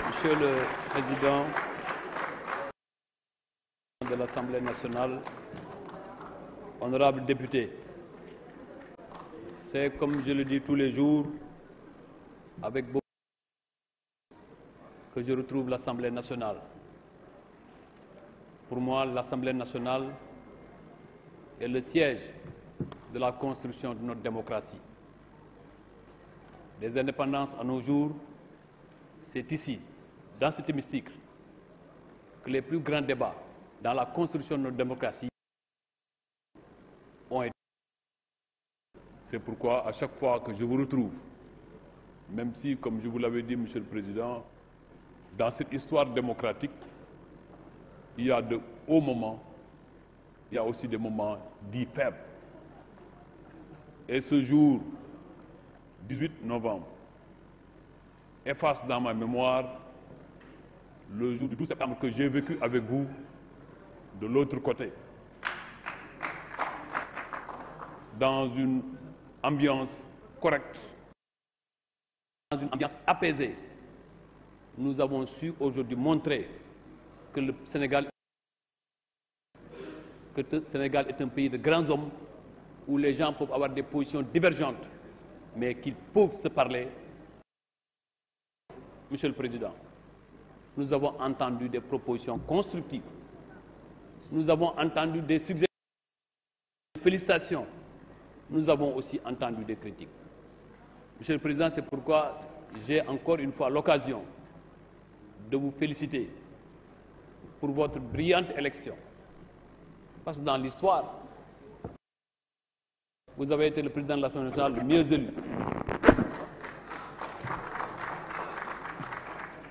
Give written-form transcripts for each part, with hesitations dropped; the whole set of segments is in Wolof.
Monsieur le Président de l'Assemblée nationale, honorables députés, c'est comme je le dis tous les jours, avec beaucoup que je retrouve l'Assemblée nationale. Pour moi, l'Assemblée nationale est le siège de la construction de notre démocratie. Des indépendances à nos jours, c'est ici, dans cet hémicycle, que les plus grands débats dans la construction de notre démocratie ont été. C'est pourquoi, à chaque fois que je vous retrouve, même si, comme je vous l'avais dit, Monsieur le Président, dans cette histoire démocratique, il y a de hauts moments, il y a aussi des moments dits faibles. Et ce jour, 18 novembre, efface dans ma mémoire le jour du 12 septembre que j'ai vécu avec vous de l'autre côté, dans une ambiance correcte, dans une ambiance apaisée. Nous avons su aujourd'hui montrer que le Sénégal est un pays de grands hommes où les gens peuvent avoir des positions divergentes, mais qu'ils peuvent se parler. Monsieur le Président, nous avons entendu des propositions constructives. Nous avons entendu des suggestions, des félicitations. Nous avons aussi entendu des critiques. Monsieur le Président, c'est pourquoi j'ai encore une fois l'occasion de vous féliciter pour votre brillante élection. Parce que dans l'histoire, vous avez été le président de l'Assemblée nationale le mieux élu.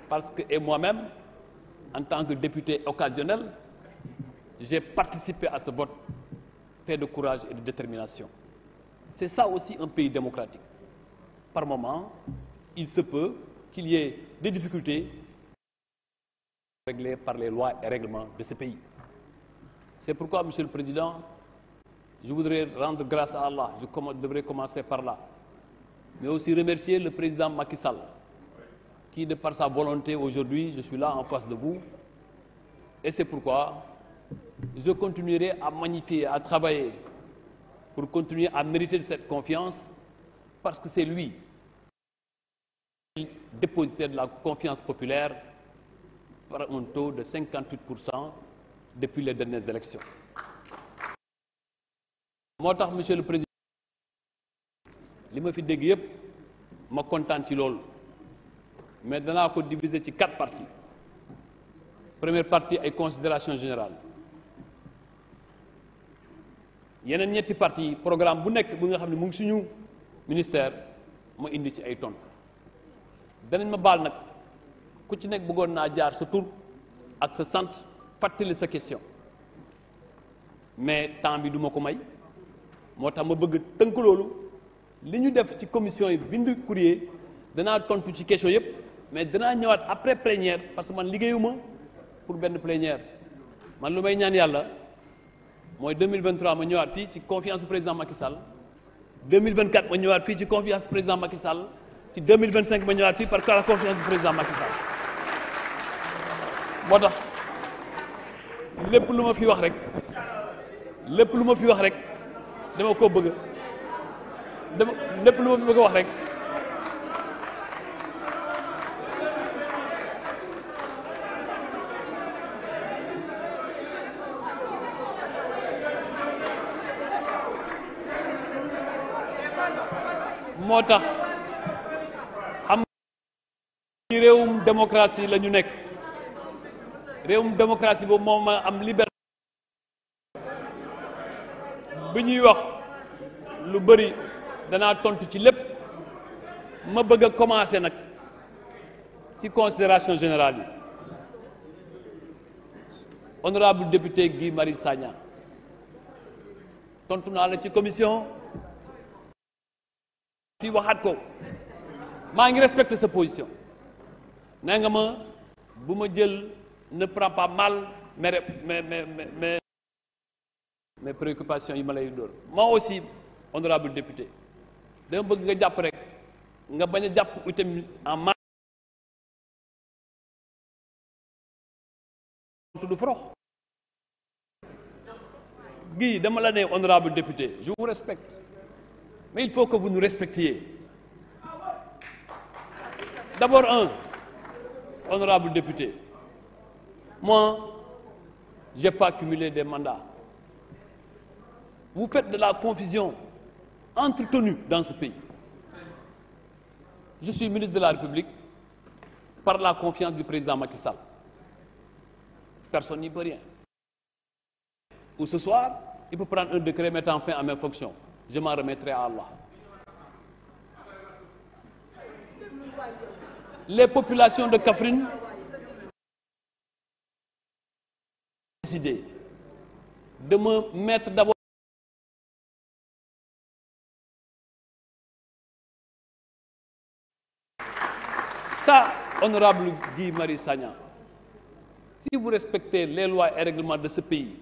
Parce que, et moi-même, en tant que député occasionnel, j'ai participé à ce vote fait de courage et de détermination. C'est ça aussi un pays démocratique. Par moment, il se peut qu'il y ait des difficultés réglées par les lois et règlements de ce pays. C'est pourquoi, Monsieur le Président, je voudrais rendre grâce à Allah. Je devrais commencer par là. Mais aussi remercier le président Macky Sall, qui, de par sa volonté aujourd'hui, je suis là en face de vous. Et c'est pourquoi je continuerai à magnifier, à travailler pour continuer à mériter de cette confiance, parce que c'est lui, dépositaire de la confiance populaire, par un taux de 58% depuis les dernières élections. moo tax, Monsieur le Président, li ma fi dégg yépp ma kontaan ci loolu, mais danaa ko diviser ci 4 parties. Première partie ay considération générale, yeneen ñetti parties programme bu nekk bu nga xam ne mu ngi suñu ministère ma indi ci ay tontu. danañ ma baal nag ku ci nekk bëggoon naa jaar sa tur ak sa sant fàttali sa question, mais temps bi du ma ko may. moo tax ma bëgg tënk loolu li ñu def ci commission yi bind courrier danaa tontu ci question yépp, mais danaa ñëwaat après plénière parce que man liggéeyuma pour benn plénière. man lu may ñaan yàlla mooy 2023 ma ñëwaat fii ci confiance du président Macky Sall, 2024 ma ñëwaat fii ci confiance du président Macky Sall, ci 2025 ma ñëwaat fii par la confiance du président Macky Sall. moo tax lépp lu ma fi wax rek dama ko bëgg lépp lu ma fi bëgg a wax rek moo tax xam ci réewum démocratie la ñu nekk. réewum démocratie boobu moom ma am liberté bi ñuy wax lu bëri danaa tontu ci lépp. ma bëgg a commencer nag ci considération générale yi. honorable député Guy Marius Sagna, tontu naa la ci commission fii waxaat ko, maa ngi respecté sa position. nee nga ma bu ma jël ne prends pas mal mes préoccupations yi ma lay dóor. moi aussi honorable député dama bëgg nga jàpp rek nga bañ a jàpp itam en du forox. Guy dama la ne honorable député, je vous respecte, mais il faut que vous nous respectiez. D'abord honorable député, moi j'ai pas cumulé des mandats. Vous faites de la confusion entretenue dans ce pays. Je suis ministre de la République par la confiance du président Macky Sall. Personne n'y peut rien. Ou ce soir, il peut prendre un décret mettant fin à mes fonctions. Je m'en remettrai à Allah. Les populations de Kaffrine ont décidé de me mettre d'abord. Ça, honorable Guy Marius Sagna, si vous respectez les lois et règlements de ce pays,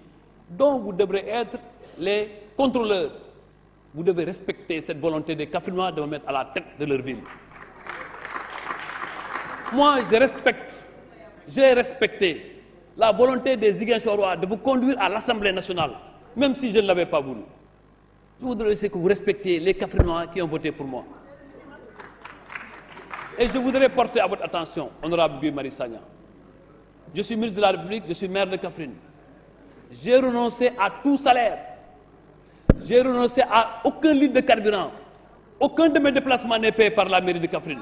dont vous devrez être les contrôleurs, vous devez respecter cette volonté des Kaffrinois de me mettre à la tête de leur ville. Moi, j'ai respecté la volonté des Ziguinchorois de vous conduire à l'Assemblée nationale, même si je ne l'avais pas voulu. Je voudrais aussi que vous respectiez les Kaffrinois qui ont voté pour moi. Et je voudrais porter à votre attention, honorable Guy Marius Sagna. Je suis ministre de la République, je suis maire de Kaffrine. J'ai renoncé à tout salaire. J'ai renoncé à aucun litre de carburant. Aucun de mes déplacements n'est payé par la mairie de Kaffrine.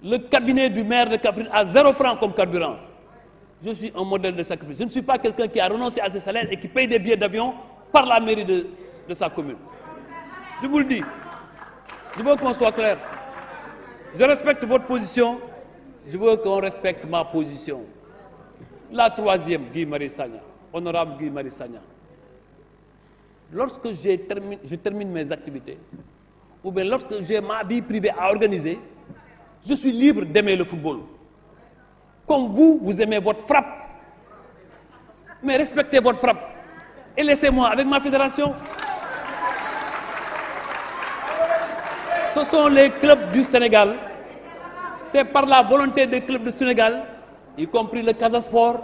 Le cabinet du maire de Kaffrine a 0 franc comme carburant. Je suis un modèle de sacrifice. Je ne suis pas quelqu'un qui a renoncé à ses salaires et qui paye des billets d'avion par la mairie de sa commune. Je vous le dis. Je veux qu'on soit clair. Je respecte votre position. Je veux qu'on respecte ma position. La troisième, Guy Marius Sagna, honorable Guy Marius Sagna. Lorsque je termine mes activités, ou bien lorsque j'ai ma vie privée à organiser, je suis libre d'aimer le football. Comme vous aimez votre frappe. Mais respectez votre frappe. Et laissez-moi avec ma fédération. Ce sont les clubs du Sénégal. C'est par la volonté des clubs du Sénégal, y compris le Casa Sport,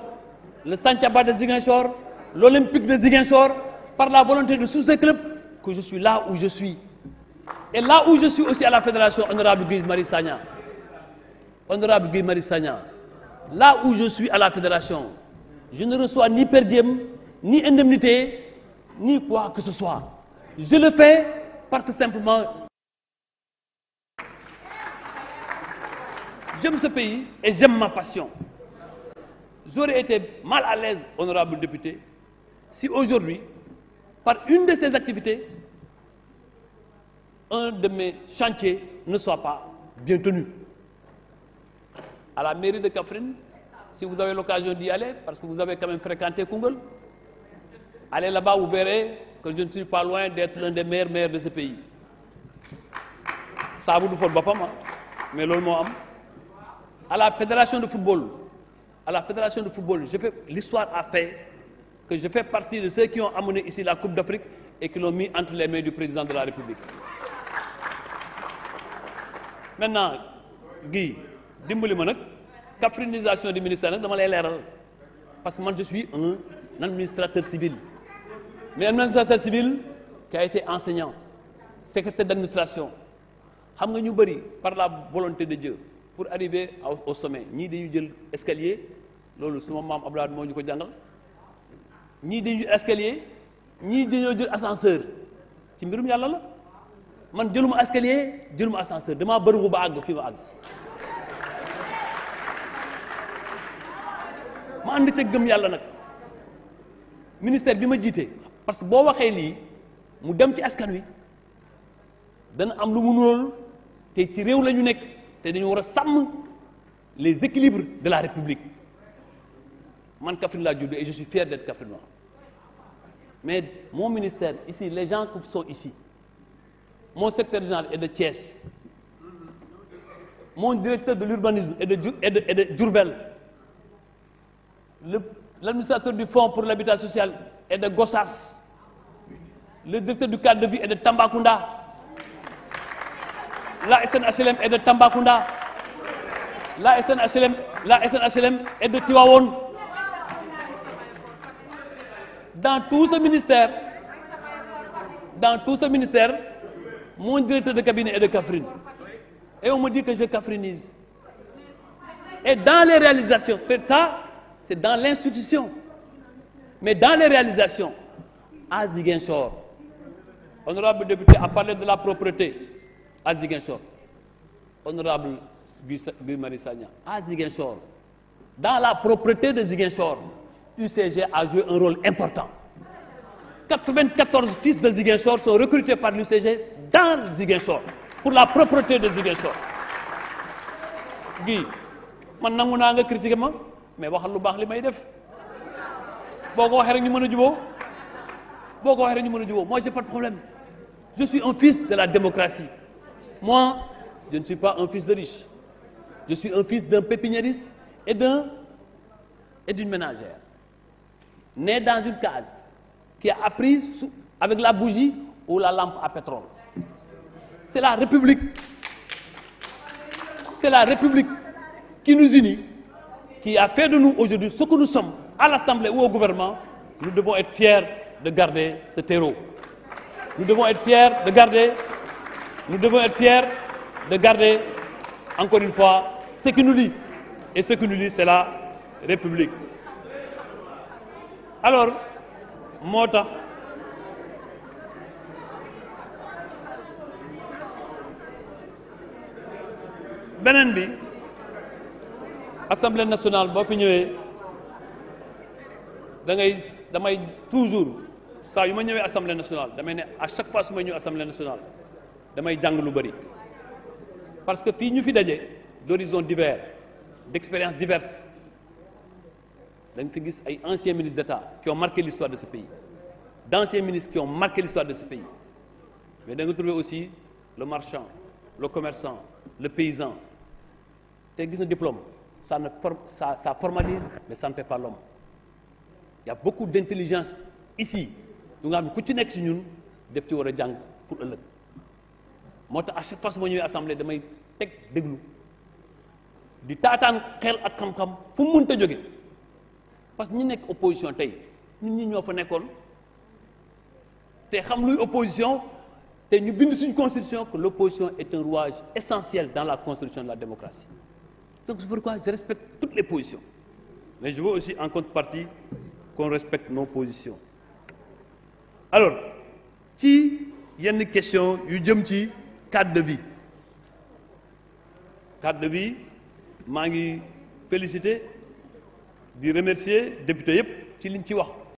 le Santhiaba de Ziguinchor, l'Olympique de Ziguinchor, par la volonté de tous ces clubs, que je suis là où je suis. Et là où je suis aussi à la fédération, honorable Guy Marius Sagna. Honorable Guy Marius Sagna, là où je suis à la fédération, je ne reçois ni per diem, ni indemnité, ni quoi que ce soit. Je le fais parce que simplement j'aime ce pays et j'aime ma passion. J'aurais été mal à l'aise, honorable député, si aujourd'hui, par une de ces activités, un de mes chantiers ne soit pas bien tenu. À la mairie de Kaffrine, si vous avez l'occasion d'y aller, parce que vous avez quand même fréquenté Koungheul, allez là-bas, vous verrez que je ne suis pas loin d'être l'un des meilleurs maires de ce pays. Ça vous faut pas, mais l'autre à la fédération de football, l'histoire a fait que je fais partie de ceux qui ont amené ici la Coupe d'Afrique et qui l'ont mis entre les mains du président de la République. Maintenant, Guy, dimbali ma nag kaffrinisation du ministère nag dama lay leeral parce que moi je suis un administrateur civil. Mais un administrateur civil qui a été enseignant, secrétaire d'administration. Xam nga ñu bëri par la volonté de Dieu pour arriver au sommet ñii dañuy jël escalier loolu suma maam Abdoulaye moo ñu ko jàngal ñii dañuy jël escalier ñii dañoo jël ascenseur ci mbirum yàlla la man jëluma escalier jëluma ascenseur damaa bëriwu ba àgg fi ma àgg ma ànd ca gëm yàlla nag ministère bi ma jiite parce que boo waxee lii mu dem ci askan wi dana am lu mu nurool te ci réew la ñu nekk te dañu war a sàmm les équilibres de la République man Kaffrine laa judd et je suis fier d'être Kaffrinois mais mon ministère ici les gens qui sont ici mon secrétaire général est de Thiès mon directeur de l'urbanisme est de Diourbel l'administrateur du fonds pour l'habitat social est de Gossas le directeur du cadre de vie est de Tambacounda la SNHLM est de Tambacounda la SNHLM est de Tivaouane dans tout ce ministère, mon directeur de cabinet est de Kaffrine. Et on me dit que je kaffrinise. Et dans les réalisations, c'est dans l'institution. Mais dans les réalisations, à Ziguinchor, honorable député a parlé de la propreté à Ziguinchor. Honorable Guy Marius Sagna, à Ziguinchor, dans la propreté de Ziguinchor, UCG a joué un rôle important. 94 fils de Ziguinchor sont recrutés par l'UCG dans Ziguinchor pour la propreté de Ziguinchor. Guy, man nangu naa nga critiquer ma mais waxal lu baax li may def boo ko waxee rek ñu mën a jubóo moi j'ai pas de problème. Je suis un fils de la démocratie. Moi, je ne suis pas un fils de riche. Je suis un fils d'un pépiniériste et d'une ménagère. Né dans une case qui a appris avec la bougie ou la lampe à pétrole. C'est la République. C'est la République qui nous unit, qui a fait de nous aujourd'hui ce que nous sommes à l'Assemblée ou au gouvernement. Nous devons être fiers de garder ce terreau. Nous devons être fiers de garder, encore une fois, ce qui nous lie. Et ce qui nous lie, c'est la République. Alors, moo tax beneen bi Assemblée nationale boo fi ñëwee damay toujours saa yu ma ñëwee Assemblée nationale damay ne à chaque fois su ma ñëwee Assemblée nationale damay jàng lu bari parce que fii ñu fi daje d'horizons divers d'expériences diverses dañ fi gis ay anciens ministres d'État qui ont marqué l'histoire de ce pays, d'anciens ministres qui ont marqué l'histoire de ce pays, mais da nga trouver aussi le marchand, le commerçant, le paysan. te gis na diplôme ça formalise mais ça ne fait pas l'homme. Il y a beaucoup d'intelligence ici yu nga xam ne ku ci nekk ci ñun def ci war a jàng pour ëllëg moo tax à chaque fois su ma ñëwee assemblée damay teg déglu di taataan xel ak xam-xam fu mu mënta jóge parce que ñi nekk opposition tey ñun ñi ñoo fa nekkoon te xam luy opposition te ñu bind suñu constitution que l'opposition est un rouage essentiel dans la construction de la démocratie. Donc c'est pourquoi je respecte toutes les positions, mais je veux aussi en contrepartie qu'on respecte nos positions. Alors ci yenn question yu jëm ci cadre de vie maa ngi féliciter di remercier député yépp ci liñ ci wax